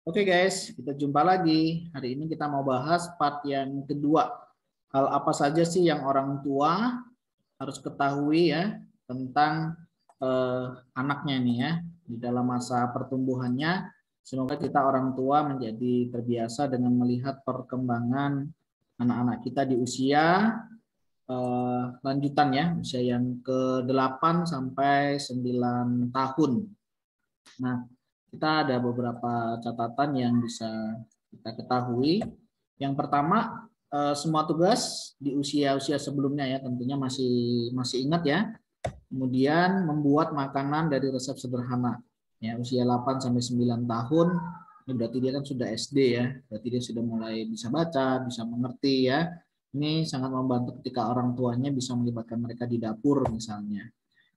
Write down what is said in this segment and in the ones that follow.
Oke guys, kita jumpa lagi. Hari ini kita mau bahas part yang kedua. Hal apa saja sih yang orang tua harus ketahui ya tentang anaknya nih ya di dalam masa pertumbuhannya. Semoga kita orang tua menjadi terbiasa dengan melihat perkembangan anak-anak kita di usia lanjutan ya, usia yang ke-8 sampai 9 tahun. Nah, kita ada beberapa catatan yang bisa kita ketahui. Yang pertama, semua tugas di usia-usia sebelumnya ya, tentunya masih ingat ya. Kemudian membuat makanan dari resep sederhana. Ya, usia 8 sampai 9 tahun, ini berarti dia kan sudah SD ya. Berarti dia sudah mulai bisa baca, bisa mengerti ya. Ini sangat membantu ketika orang tuanya bisa melibatkan mereka di dapur misalnya.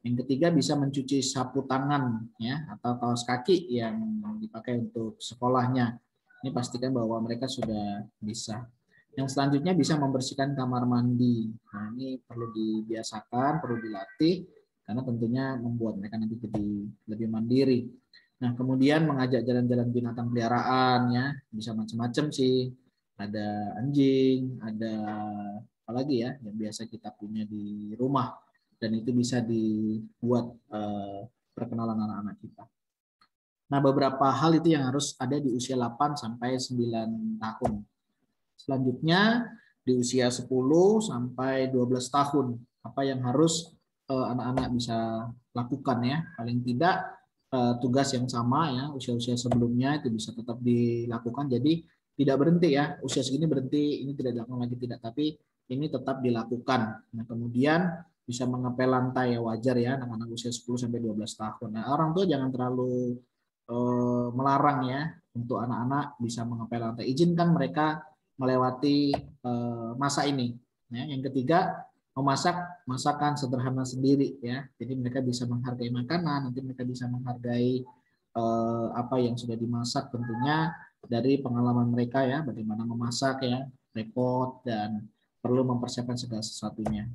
Yang ketiga bisa mencuci sapu tangan ya atau kaos kaki yang dipakai untuk sekolahnya. Ini pastikan bahwa mereka sudah bisa. Yang selanjutnya bisa membersihkan kamar mandi. Nah, ini perlu dibiasakan, perlu dilatih karena tentunya membuat mereka nanti jadi lebih mandiri. Nah, kemudian mengajak jalan-jalan binatang peliharaan ya, bisa macam-macam sih. Ada anjing, ada apa lagi ya yang biasa kita punya di rumah dan itu bisa dibuat perkenalan anak-anak kita. Nah, beberapa hal itu yang harus ada di usia 8 sampai 9 tahun. Selanjutnya di usia 10 sampai 12 tahun, apa yang harus anak-anak bisa lakukan ya. Paling tidak tugas yang sama ya, usia-usia sebelumnya itu bisa tetap dilakukan. Jadi tidak berhenti ya, usia segini berhenti, ini tidak dilakukan lagi tidak, tapi ini tetap dilakukan. Nah, kemudian bisa mengepel lantai ya wajar ya anak-anak usia 10 sampai 12 tahun. Nah, orang tua jangan terlalu melarang ya untuk anak-anak bisa mengepel lantai. Izinkan mereka melewati masa ini. Ya, yang ketiga, memasak masakan sederhana sendiri ya. Jadi mereka bisa menghargai makanan, nanti mereka bisa menghargai apa yang sudah dimasak tentunya dari pengalaman mereka ya, bagaimana memasak ya, repot dan perlu mempersiapkan segala sesuatunya.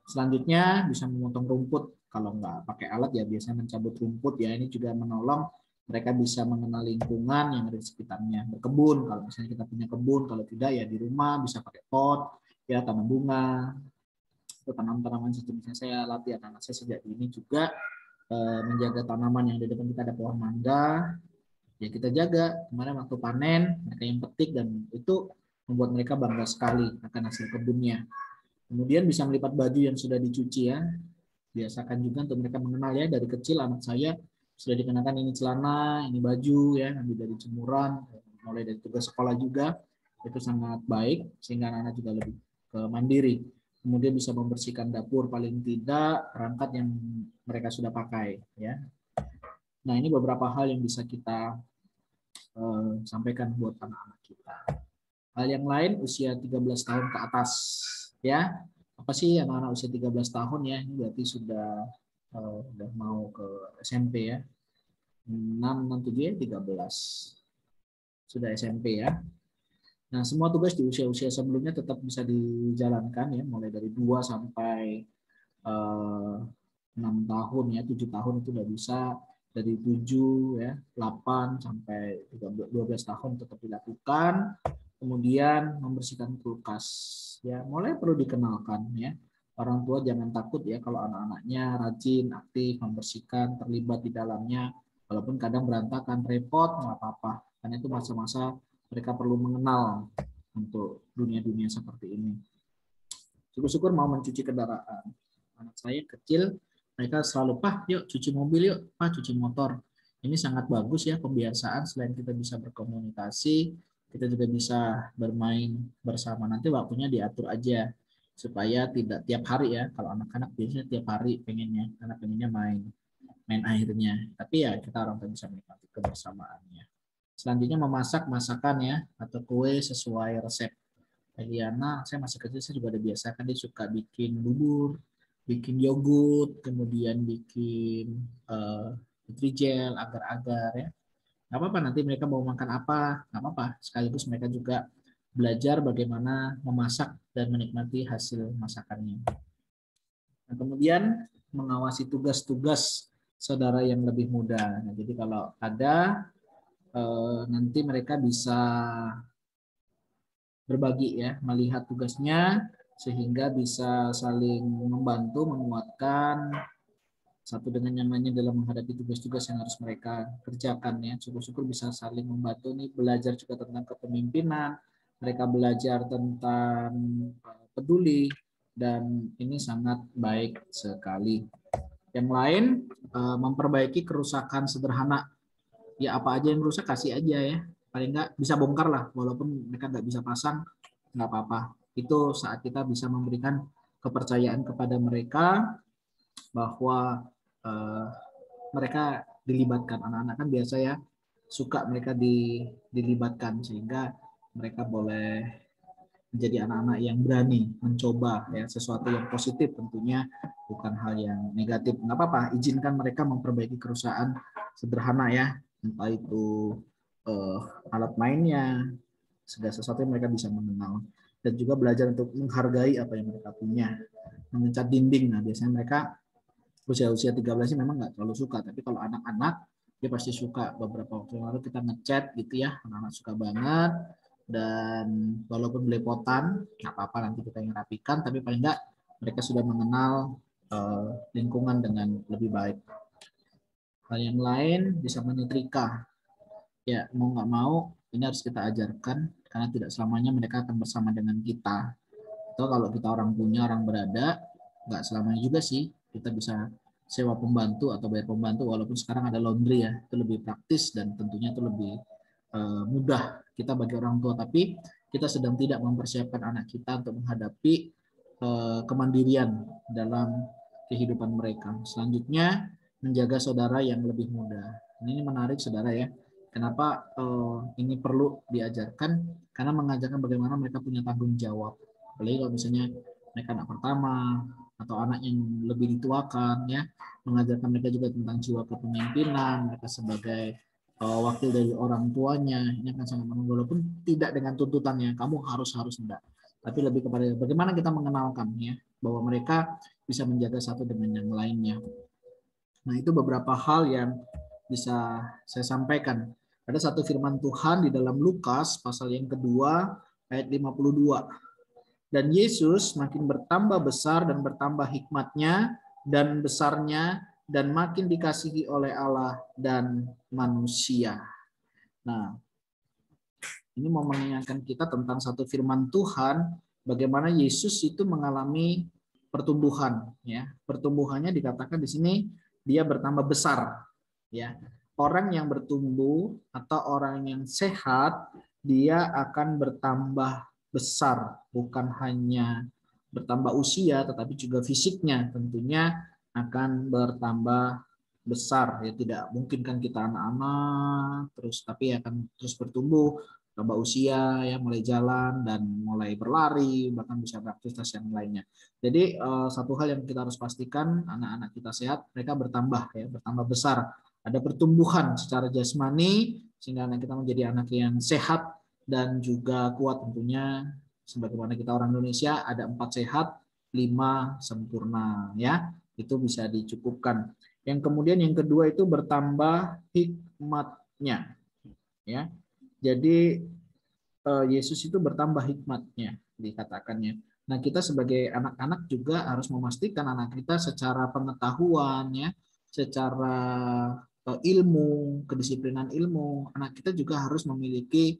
Selanjutnya bisa memotong rumput. Kalau nggak pakai alat ya biasanya mencabut rumput ya. Ini juga menolong mereka bisa mengenal lingkungan yang ada di sekitarnya. Berkebun, kalau misalnya kita punya kebun, kalau tidak ya di rumah bisa pakai pot, ya tanam bunga, atau tanam-tanaman sejenisnya. Saya latih anak-anak saya sejak ini juga menjaga tanaman yang di depan kita ada pohon mangga, ya kita jaga. Kemarin waktu panen, mereka yang petik dan itu membuat mereka bangga sekali akan hasil kebunnya. Kemudian bisa melipat baju yang sudah dicuci ya. Biasakan juga untuk mereka mengenal ya dari kecil anak saya sudah dikenakan ini celana, ini baju ya, nanti dari jemuran, mulai dari tugas sekolah juga itu sangat baik sehingga anak-anak juga lebih mandiri. Kemudian bisa membersihkan dapur paling tidak perangkat yang mereka sudah pakai ya. Nah, ini beberapa hal yang bisa kita sampaikan buat anak-anak kita. Hal yang lain usia 13 tahun ke atas ya. Apa sih anak-anak usia 13 tahun ya? Ini berarti sudah mau ke SMP ya. 6, 6, 7 ya 13. Sudah SMP ya. Nah, semua tugas di usia-usia sebelumnya tetap bisa dijalankan ya, mulai dari 2 sampai 6 tahun ya, 7 tahun itu udah bisa, dari 7 ya, 8 sampai 12 tahun tetap dilakukan. Kemudian membersihkan kulkas ya, mulai perlu dikenalkan ya. Orang tua jangan takut ya kalau anak-anaknya rajin, aktif, membersihkan, terlibat di dalamnya. Walaupun kadang berantakan, repot, nggak apa-apa. Karena itu masa-masa mereka perlu mengenal untuk dunia-dunia seperti ini. Syukur-syukur mau mencuci kendaraan. Anak saya kecil, mereka selalu, Pak, yuk cuci mobil yuk, Pak, cuci motor. Ini sangat bagus ya pembiasaan, selain kita bisa berkomunikasi, kita juga bisa bermain bersama. Nanti waktunya diatur aja, supaya tidak tiap hari ya. Kalau anak-anak biasanya tiap hari pengennya, karena pengennya main airnya. Tapi ya kita orang tua bisa menikmati kebersamaannya. Selanjutnya memasak masakan ya, atau kue sesuai resep. Bagi anak, saya masih kecil, saya juga ada biasakan dia suka bikin bubur, bikin yogurt, kemudian bikin nutrijel, agar-agar ya. Nggak apa-apa nanti mereka mau makan apa, nggak apa-apa. Sekaligus mereka juga belajar bagaimana memasak dan menikmati hasil masakannya. Nah, kemudian mengawasi tugas-tugas saudara yang lebih muda. Nah, jadi kalau ada nanti mereka bisa berbagi ya, melihat tugasnya sehingga bisa saling membantu, menguatkan satu dengan yang lainnya dalam menghadapi tugas-tugas yang harus mereka kerjakan ya. Syukur-syukur bisa saling membantu nih, belajar juga tentang kepemimpinan, mereka belajar tentang peduli, dan ini sangat baik sekali. Yang lain, memperbaiki kerusakan sederhana. Ya apa aja yang rusak kasih aja ya. Paling nggak bisa bongkar lah, walaupun mereka nggak bisa pasang, nggak apa-apa. Itu saat kita bisa memberikan kepercayaan kepada mereka bahwa mereka dilibatkan. Anak-anak kan biasa ya, suka mereka dilibatkan, sehingga mereka boleh menjadi anak-anak yang berani mencoba ya sesuatu yang positif, tentunya bukan hal yang negatif. Nggak apa-apa, izinkan mereka memperbaiki kerusakan sederhana ya, entah itu alat mainnya, segala sesuatu yang mereka bisa mengenal, dan juga belajar untuk menghargai apa yang mereka punya. Mengecat dinding, nah biasanya mereka usia-usia 13 memang nggak terlalu suka, tapi kalau anak-anak dia pasti suka. Beberapa waktu yang lalu kita ngecat gitu ya, anak-anak suka banget. Dan walaupun belepotan nggak apa-apa, nanti kita yang rapikan, tapi paling nggak mereka sudah mengenal lingkungan dengan lebih baik. Hal yang lain bisa menyetrika ya, mau nggak mau ini harus kita ajarkan, karena tidak selamanya mereka akan bersama dengan kita. Atau kalau kita orang punya, orang berada, nggak selamanya juga sih kita bisa sewa pembantu atau bayar pembantu, walaupun sekarang ada laundry ya, itu lebih praktis dan tentunya itu lebih mudah kita bagi orang tua. Tapi kita sedang tidak mempersiapkan anak kita untuk menghadapi kemandirian dalam kehidupan mereka. Selanjutnya, menjaga saudara yang lebih muda. Ini menarik saudara ya. Kenapa ini perlu diajarkan? Karena mengajarkan bagaimana mereka punya tanggung jawab. Apalagi kalau misalnya mereka anak pertama atau anak yang lebih dituakan ya, mengajarkan mereka juga tentang jiwa kepemimpinan, mereka sebagai wakil dari orang tuanya. Ini akan sangat menolong, walaupun tidak dengan tuntutannya kamu harus enggak, tapi lebih kepada bagaimana kita mengenalkan ya, bahwa mereka bisa menjaga satu dengan yang lainnya. Nah, itu beberapa hal yang bisa saya sampaikan. Ada satu firman Tuhan di dalam Lukas pasal yang kedua ayat 52. Dan Yesus makin bertambah besar dan bertambah hikmatnya dan besarnya, dan makin dikasihi oleh Allah dan manusia. Nah, ini mau mengingatkan kita tentang satu firman Tuhan, bagaimana Yesus itu mengalami pertumbuhan. Ya, pertumbuhannya dikatakan di sini dia bertambah besar. Ya, orang yang bertumbuh atau orang yang sehat dia akan bertambah besar, bukan hanya bertambah usia, tetapi juga fisiknya tentunya akan bertambah besar. Ya, tidak mungkin kan kita anak-anak terus, tapi akan terus bertumbuh, tambah usia ya, mulai jalan dan mulai berlari, bahkan bisa beraktivitas yang lainnya. Jadi satu hal yang kita harus pastikan, anak-anak kita sehat, mereka bertambah ya, bertambah besar. Ada pertumbuhan secara jasmani sehingga anak kita menjadi anak yang sehat dan juga kuat tentunya. Sebagaimana kita orang Indonesia ada 4 sehat, 5 sempurna ya. Itu bisa dicukupkan. Yang kemudian yang kedua itu bertambah hikmatnya ya. Jadi Yesus itu bertambah hikmatnya dikatakannya. Nah, kita sebagai anak-anak juga harus memastikan anak kita secara pengetahuan ya, secara ilmu, kedisiplinan ilmu, anak kita juga harus memiliki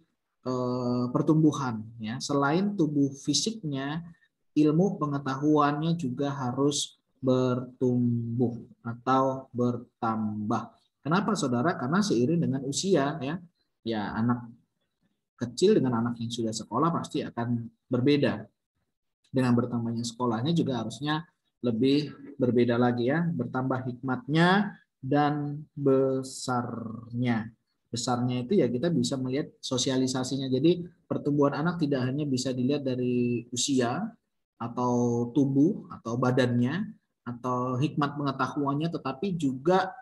pertumbuhan ya. Selain tubuh fisiknya, ilmu pengetahuannya juga harus bertumbuh atau bertambah. Kenapa saudara? Karena seiring dengan usia ya, ya anak kecil dengan anak yang sudah sekolah pasti akan berbeda. Dengan bertambahnya sekolahnya juga harusnya lebih berbeda lagi ya, bertambah hikmatnya dan besarnya. Besarnya itu ya kita bisa melihat sosialisasinya. Jadi pertumbuhan anak tidak hanya bisa dilihat dari usia atau tubuh atau badannya atau hikmat pengetahuannya, tetapi juga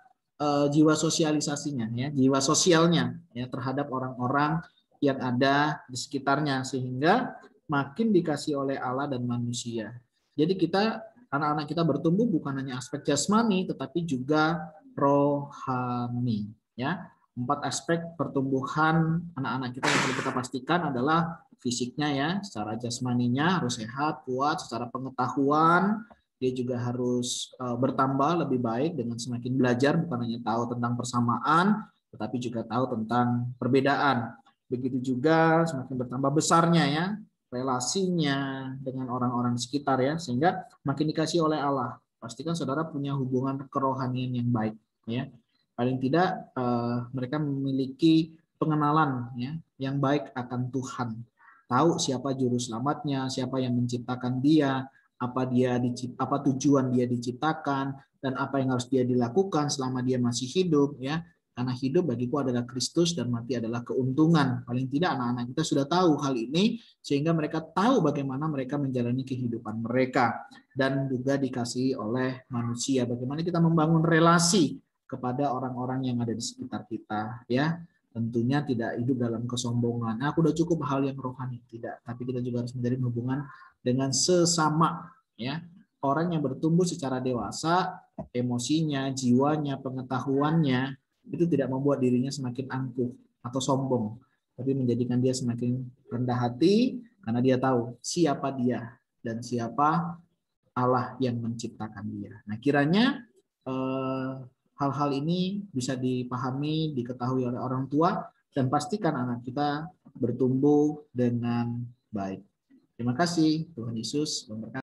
jiwa sosialisasinya ya, jiwa sosialnya ya terhadap orang-orang yang ada di sekitarnya, sehingga makin dikasih oleh Allah dan manusia. Jadi kita, anak-anak kita bertumbuh bukan hanya aspek jasmani tetapi juga rohani ya. 4 aspek pertumbuhan anak-anak kita yang perlu kita pastikan adalah fisiknya ya, secara jasmaninya harus sehat, kuat, secara pengetahuan dia juga harus bertambah lebih baik dengan semakin belajar, bukan hanya tahu tentang persamaan, tetapi juga tahu tentang perbedaan. Begitu juga semakin bertambah besarnya ya relasinya dengan orang-orang sekitar ya, sehingga makin dikasih oleh Allah. Pastikan saudara punya hubungan kerohanian yang baik ya. Paling tidak mereka memiliki pengenalan ya yang baik akan Tuhan. Tahu siapa juru selamatnya, siapa yang menciptakan dia, apa tujuan dia diciptakan, dan apa yang harus dia dilakukan selama dia masih hidup ya. Karena hidup bagiku adalah Kristus dan mati adalah keuntungan. Paling tidak anak-anak kita sudah tahu hal ini sehingga mereka tahu bagaimana mereka menjalani kehidupan mereka, dan juga dikasihi oleh manusia. Bagaimana kita membangun relasi kepada orang-orang yang ada di sekitar kita ya. Tentunya tidak hidup dalam kesombongan. Aku udah cukup hal yang rohani, tidak. Tapi kita juga harus menjalin hubungan dengan sesama ya. Orang yang bertumbuh secara dewasa, emosinya, jiwanya, pengetahuannya itu tidak membuat dirinya semakin angkuh atau sombong, tapi menjadikan dia semakin rendah hati karena dia tahu siapa dia dan siapa Allah yang menciptakan dia. Nah, kiranya hal-hal ini bisa dipahami, diketahui oleh orang tua, dan pastikan anak kita bertumbuh dengan baik. Terima kasih, Tuhan Yesus memberkati.